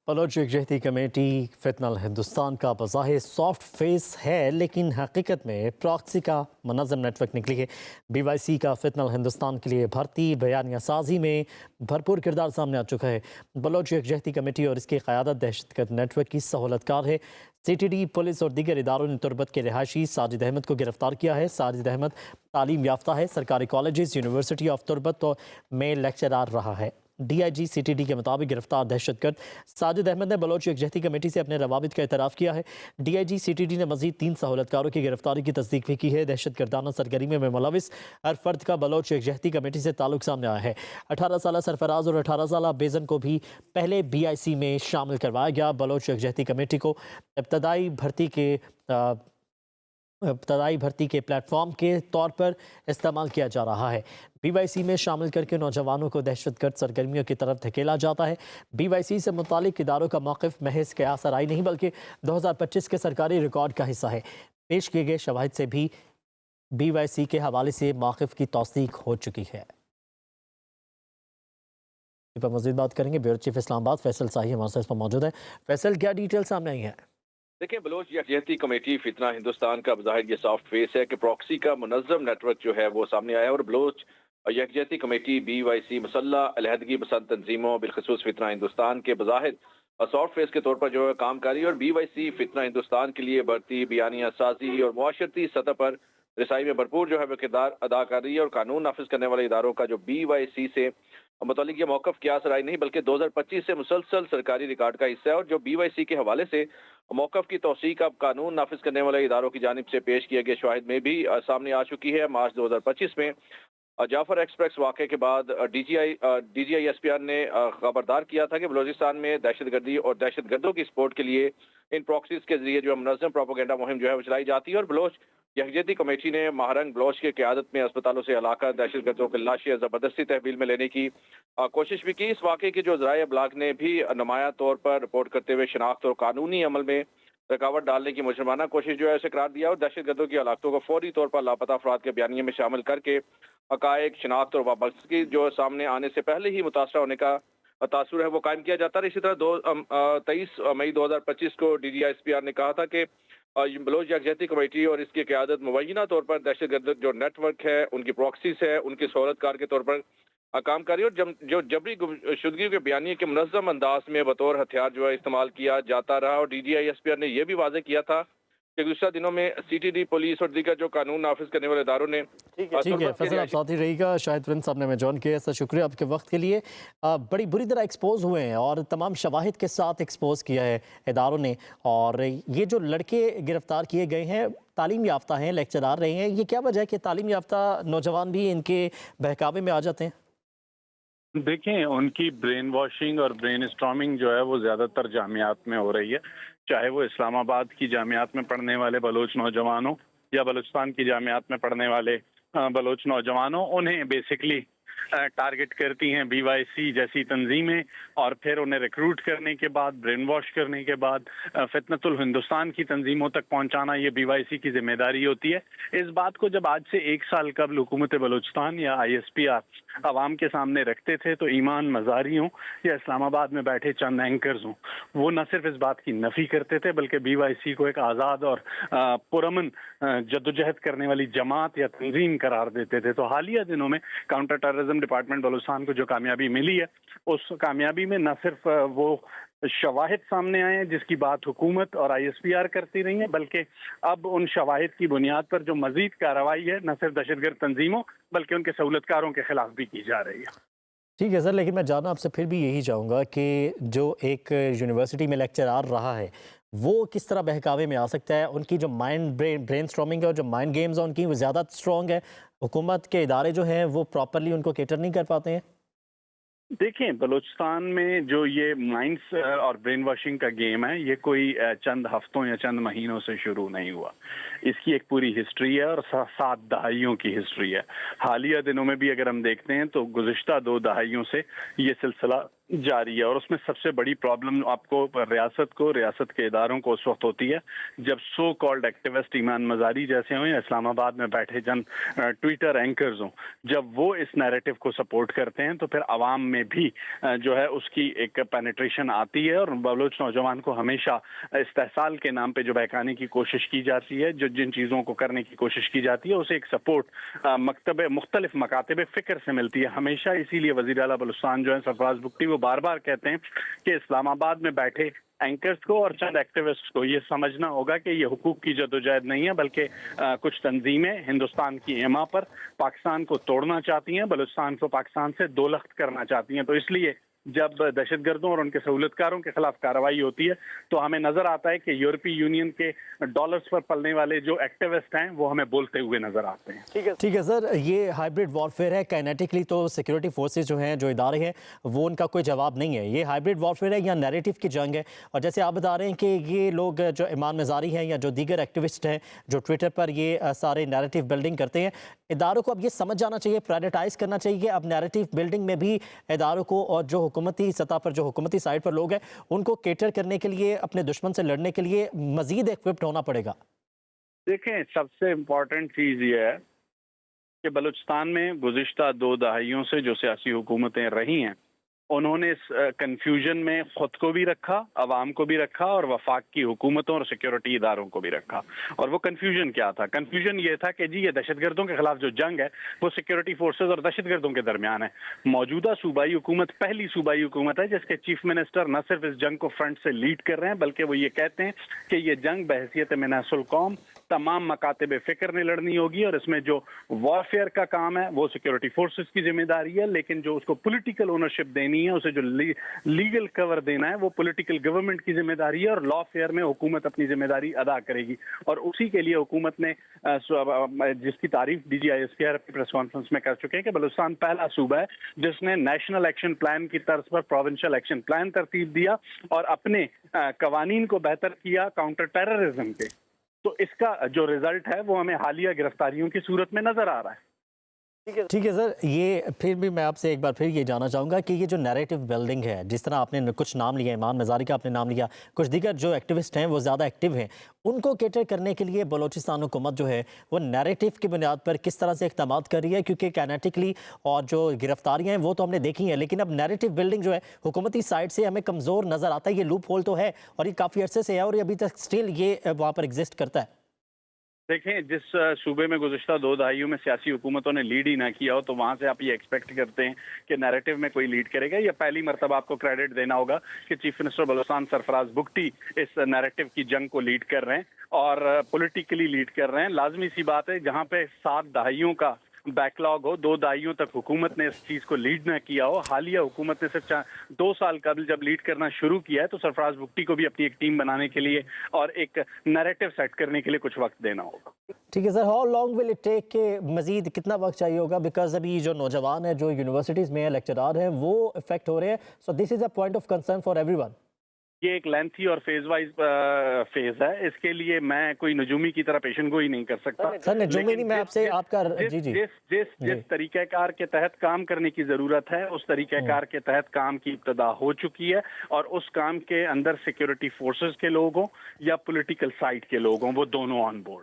Bloch यकजहती committee फितनल Hindustan का बज़ाहिर soft face है, लेकिन हकीकत में प्रॉक्सी का मुनज़्ज़म नेटवर्क निकली है। BYC का फितनल हिंदुस्तान के लिए भर्ती बयानिया साजी में भरपूर किरदार सामने आ चुका है। बलोच यकजहती कमेटी और इसकी क़यादत दहशतगर्द नेटवर्क की सहूलतकार है। CTD, पुलिस और दीगर इदारों ने तुरबत के रिहायशी साजिद अहमद को गिरफ्तार किया है। साजिद अहमद तालीम याफ्ता है, सरकारी कॉलेज यूनिवर्सिटी ऑफ तुरबत में लेक्चरार रहा है। DIG CTD के मुताबिक गिरफ्तार दहशतगर्द साजिद अहमद ने बलोच यकजहती कमेटी से अपने रवाबित का एतराफ़ किया है। DIG CTD ने मज़ीद 3 सहूलतकारों की गिरफ्तारी की तस्दीक भी की है। दहशतगर्दाना सरगर्मी में मुलविस हर फर्द का बलोच यकजहती कमेटी से ताल्लुक सामने आया है। 18 साल सरफराज और 18 साल बेज़न को भी पहले BIC में शामिल करवाया गया। बलोच यकजहती कमेटी को इब्तदाई भर्ती के प्लेटफॉर्म के तौर पर इस्तेमाल किया जा रहा है। BYC में शामिल करके नौजवानों को दहशतगर्द सरगर्मियों की तरफ धकेला जाता है। BYC से मुतालिक इदारों का मौक़िफ़ महज क़यास आराई नहीं बल्कि 2025 के सरकारी रिकॉर्ड का हिस्सा है। पेश किए गए शवाहिद से भी BYC के हवाले से मौक़िफ़ की तौसीक हो चुकी है। इस पर मज़ीद बात करेंगे। ब्यूरो चीफ इस्लामाबाद फैसल साही हमारे साथ इस पर मौजूद है। फैसल, क्या डिटेल सामने आई है? देखिए, बलोच यकजहती कमेटी फितना हिंदुस्तान का बज़ाहिर ये सॉफ्ट फेस है कि प्रॉक्सी का मुनज़्ज़म नेटवर्क जो है वो सामने आया है और बलोच यकजहती कमेटी BYC मुसल्लह अलहदगी पसंद तंजीमों बिलखसूस फितना हिंदुस्तान के बज़ाहिर सॉफ्ट फेस के तौर पर जो है काम कर रही है और BYC फितना हिंदुस्तान के लिए भर्ती बयानिया साजी और मुआशरती सतह पर रसाई में भरपूर जो है वो किरदार अदा कर रही है और कानून नाफिज करने वाले इदारों का जो BYC से मुतालिक ये मौक़िफ़ क्या सराई नहीं बल्कि 2025 से मुसलसल सरकारी रिकॉर्ड का हिस्सा है और जो BYC के हवाले से मौक़िफ़ की तौसीक अब कानून नाफिज करने वाले इदारों की जानिब से पेश किए गए शवाहिद में भी सामने आ चुकी है। मार्च 2025 में जाफर एक्सप्रेस वाक़े के बाद DGI SPR ने खबरदार किया था कि बलूचिस्तान में दहशतगर्दी और दहशतगर्दों की सपोर्ट के लिए इन प्रॉक्सीज के जरिए जो है मुनज़्ज़म प्रोपेगेंडा मुहिम जो है वो चलाई जाती है और बलोच यकजहती कमेटी ने महारंग बलोच की क़यादत में अस्पतालों से इलाका दहशतगर्दों की लाशें ज़बरदस्ती तहवील में लेने की कोशिश भी की। इस वाक़े की जो ज़राए अबलाग ने भी नुमाया तौर पर रिपोर्ट करते हुए शनाख्त और कानूनी अमल में रुकावट डालने की मुजरिमाना कोशिश जो है उसे करार दिया और दहशतगर्दों की हलाकतों को फौरी तौर पर लापता अफराद के बयानिए में शामिल करके हक़ाइक़ शनाख्त और वाबस्तगी जो सामने आने से पहले ही मुतासरा होने का तासुर है वो कायम किया जाता है। इसी तरह 23 मई 2025 को DGI SPR ने कहा था कि बलोच यकजहती कमेटी और इसकी क़यादत मुबैना तौर पर दहशतगर्द जो नेटवर्क है उनकी प्रॉक्सीज है उनकी सहूलतकार के तौर पर काम कर रही है और जो जबरी गुमशुदगी के बयानिए के मुनज़्ज़म अंदाज में बतौर हथियार जो है इस्तेमाल किया जाता रहा और DGI SPR ने यह भी वाज़ेह किया था कि गुज़श्ता दिनों में CTD, पुलिस और दीगर जो कानून नाफिज करने वाले इदारों ने ठीक है फैसल, आप साथ ही रहिएगा। शाहिद प्रिंस साहब ने मैं जॉइन किया, ऐसा शुक्रिया आपके वक्त के लिए। बड़ी बुरी तरह एक्सपोज हुए हैं और तमाम शवाहिद के साथ एक्सपोज किया है इदारों ने। और ये जो लड़के गिरफ्तार किए गए हैं तालीम याफ्ता हैं, लेक्चरार रहे हैं, ये क्या वजह है कि तालीम याफ्ता नौजवान भी इनके बहकावे में आ जाते हैं? देखें, उनकी ब्रेन वॉशिंग और ब्रेन स्टॉर्मिंग जो है वो ज़्यादातर जामियात में हो रही है, चाहे वो इस्लामाबाद की जामियात में पढ़ने वाले बलोच नौजवानों या बलूचिस्तान की जामियात में पढ़ने वाले बलोच नौजवानों, उन्हें बेसिकली टारगेट करती हैं BYC जैसी तंजीमें और फिर उन्हें रिक्रूट करने के बाद, ब्रेन वॉश करने के बाद फितनतुल हिंदुस्तान की तंजीमों तक पहुंचाना ये BYC की जिम्मेदारी होती है। इस बात को जब आज से 1 साल कबल हुकूमत बलूचिस्तान या ISPR आवाम के सामने रखते थे तो ईमान मज़ारी हों या इस्लामाबाद में बैठे चंद एंकर्स हों, वो न सिर्फ इस बात की नफ़ी करते थे बल्कि BYC को एक आज़ाद और पुरअमन जद्दोजहद करने वाली जमात या तंजीम करार देते थे। तो हालिया दिनों में काउंटर टेररिज्म डिपार्टमेंट बलूचिस्तान को जो कामयाबी मिली है, उस कामयाबी में न सिर्फ वो शवाहिद सामने आए हैं जिसकी बात हुकूमत और ISPR करती रही है, बल्कि अब उन शवाहिद की बुनियाद पर जो मजीद कार्रवाई है न सिर्फ दहशतगर्द तंजीमों बल्कि उनके सहूलतकारों के खिलाफ भी की जा रही है। ठीक है सर, लेकिन मैं जानना आपसे फिर भी यही चाहूँगा कि जो एक यूनिवर्सिटी में लेक्चरार रहा है वो किस तरह बहकावे में आ सकता है? उनकी जो ब्रेन स्टॉर्मिंग है और जो माइंड गेम्स है उनकी वो ज़्यादा स्ट्रॉन्ग है। हुकूमत के इदारे जो हैं वो प्रॉपरली उनको केटर नहीं कर पाते हैं। देखें, बलूचिस्तान में जो ये माइंड्स और ब्रेन वॉशिंग का गेम है, ये कोई चंद हफ्तों या चंद महीनों से शुरू नहीं हुआ। इसकी एक पूरी हिस्ट्री है और 7 दहाइयों की हिस्ट्री है। हालिया दिनों में भी अगर हम देखते हैं तो गुज़िश्ता 2 दहाइयों से ये सिलसिला जारी है और उसमें सबसे बड़ी प्रॉब्लम आपको रियासत के इदारों को उस वक्त होती है जब सो कॉल्ड एक्टिविस्ट ईमान मजारी जैसे हों या इस्लामाबाद में बैठे जन ट्विटर एंकर्स हों, जब वो इस नैरेटिव को सपोर्ट करते हैं तो फिर आवाम में भी जो है उसकी एक पेनिट्रेशन आती है और बलोच नौजवान को हमेशा इस्तेहसाल के नाम पे जो बहकाने की कोशिश की जाती है, जो जिन चीज़ों को करने की कोशिश की जाती है उसे एक सपोर्ट मुख्तलिफ मकातब फ़िक्र से मिलती है हमेशा। इसीलिए वज़ीर आला बलूचिस्तान जो है सरफराज बुगटी वो बार बार कहते हैं कि इस्लामाबाद में बैठे एंकर्स को और चंद एक्टिविस्ट को ये समझना होगा कि ये हुकूक की जदोजहद नहीं है बल्कि कुछ तंजीमें हिंदुस्तान की एमा पर पाकिस्तान को तोड़ना चाहती हैं, बलूचिस्तान को पाकिस्तान से दो लख्त करना चाहती हैं। तो इसलिए जब दहशतगर्दों और उनके सहूलतकारों के खिलाफ कार्रवाई होती है तो हमें नजर आता है कि यूरोपीय यूनियन के डॉलर्स पर पलने वाले जो एक्टिविस्ट हैं वो हमें बोलते हुए नजर आते हैं। ठीक है सर, ये हाइब्रिड वॉरफेयर है, काइनेटिकली तो सिक्योरिटी फोर्सेस जो हैं, जो इदारे हैं, वो उनका कोई जवाब नहीं है। ये हाइब्रिड वॉरफेयर है या नैरेटिव की जंग है? और जैसे आप बता रहे हैं कि ये लोग जो ईमान मजारी हैं या जो दीगर एक्टिविस्ट हैं जो ट्विटर पर ये सारे नैरेटिव बिल्डिंग करते हैं, इदारों को अब ये समझ जाना चाहिए, प्रायोरिटाइज करना चाहिए अब नैरेटिव बिल्डिंग में भी इदारों को, और जो हुकूमती सतह पर, जो हुकूमती साइड पर लोग हैं, उनको केटर करने के लिए, अपने दुश्मन से लड़ने के लिए मजीद इक्विप्ड होना पड़ेगा। देखें, सबसे इम्पोर्टेंट चीज़ ये है कि बलूचिस्तान में गुज़िश्ता 2 दहाइयों से जो सियासी हुकूमतें रही हैं उन्होंने इस कन्फ्यूजन में खुद को भी रखा, अवाम को भी रखा और वफाक की हुकूमतों और सिक्योरिटी इदारों को भी रखा। और वो कन्फ्यूजन क्या था? कन्फ्यूजन ये था कि जी ये दहशतगर्दों के खिलाफ जो जंग है वो सिक्योरिटी फोर्सेज और दहशतगर्दों के दरमियान है। मौजूदा सूबाई हुकूमत पहली सूबाई हुकूमत है जिसके चीफ मिनिस्टर न सिर्फ इस जंग को फ्रंट से लीड कर रहे हैं बल्कि वो ये कहते हैं कि ये जंग बहैसियत मिनासुल कौम तमाम मकातब फ़िक्र ने लड़नी होगी और इसमें जो वॉरफेयर का काम है वो सिक्योरिटी फोर्सेस की जिम्मेदारी है, लेकिन जो उसको पॉलिटिकल ओनरशिप देनी है, उसे जो लीगल कवर देना है वो पॉलिटिकल गवर्नमेंट की जिम्मेदारी है और लॉ फेयर में हुकूमत अपनी जिम्मेदारी अदा करेगी। और उसी के लिए हुकूमत ने जिसकी तारीफ DGISPR प्रेस कॉन्फ्रेंस में कर चुके हैं कि बलूचिस्तान पहला सूबा है जिसने नेशनल एक्शन प्लान की तर्ज पर प्रोविंशियल एक्शन प्लान तरतीब दिया और अपने कवानीन को बेहतर किया काउंटर टेररिज्म के। तो इसका जो रिजल्ट है वो हमें हालिया गिरफ्तारियों की सूरत में नजर आ रहा है। ठीक है सर, ये फिर भी मैं आपसे एक बार फिर ये जानना चाहूँगा कि ये जो नैरेटिव बिल्डिंग है, जिस तरह आपने कुछ नाम लिया, ईमान मजारी का आपने नाम लिया, कुछ दीगर जो एक्टिविस्ट हैं वो ज़्यादा एक्टिव हैं, उनको कैटर करने के लिए बलूचिस्तान हुकूमत जो है वो नैरेटिव की बुनियाद पर किस तरह से इक़दाम कर रही है? क्योंकि काइनेटिकली और जो गिरफ्तारियाँ हैं वो तो हमने देखी हैं, लेकिन अब नैरेटिव बिल्डिंग जो है हुकूमती साइड से हमें कमज़ोर नज़र आता है। ये लूप होल तो है और ये काफ़ी अरसे से है और ये अभी तक स्टिल ये वहाँ पर एग्जिस्ट करता है। देखें, जिस सूबे में गुज़िश्ता 2 दहाइयों में सियासी हुकूमतों ने लीड ही ना किया हो तो वहाँ से आप ये एक्सपेक्ट करते हैं कि नैरेटिव में कोई लीड करेगा। या पहली मरतबा आपको क्रेडिट देना होगा कि चीफ मिनिस्टर बलूचिस्तान सरफराज बुगटी इस नैरेटिव की जंग को लीड कर रहे हैं और पॉलिटिकली लीड कर रहे हैं। लाजमी सी बात है, जहाँ पे 7 दहाइयों का बैकलॉग हो, 2 दहाइयों तक हुकूमत ने इस चीज़ को लीड ना किया हो, हालिया हुकूमत ने सिर्फ 2 साल कबल जब लीड करना शुरू किया है तो सरफराज बुगटी को भी अपनी एक टीम बनाने के लिए और एक नैरेटिव सेट करने के लिए कुछ वक्त देना होगा। ठीक है sir, how long will it take के मजीद कितना वक्त चाहिए होगा? बिकॉज अभी जो नौजवान है, जो यूनिवर्सिटीज़ में लेक्चरार हैं, वो इफेक्ट हो रहे हैं। So this is a point of concern for everyone. ये एक लेंथी और फेज वाइज फेज है, इसके लिए मैं कोई नजूमी की तरह पेशन गोई नहीं कर सकता। सर नजूमी नहीं, मैं आपसे आपका जिस तरीक़ाकार के तहत काम करने की जरूरत है उस तरीक़ाकार के तहत काम की इब्तदा हो चुकी है और उस काम के अंदर सिक्योरिटी फोर्सेस के लोग हों या पॉलिटिकल साइड के लोग हों, वो दोनों ऑन बोर्ड।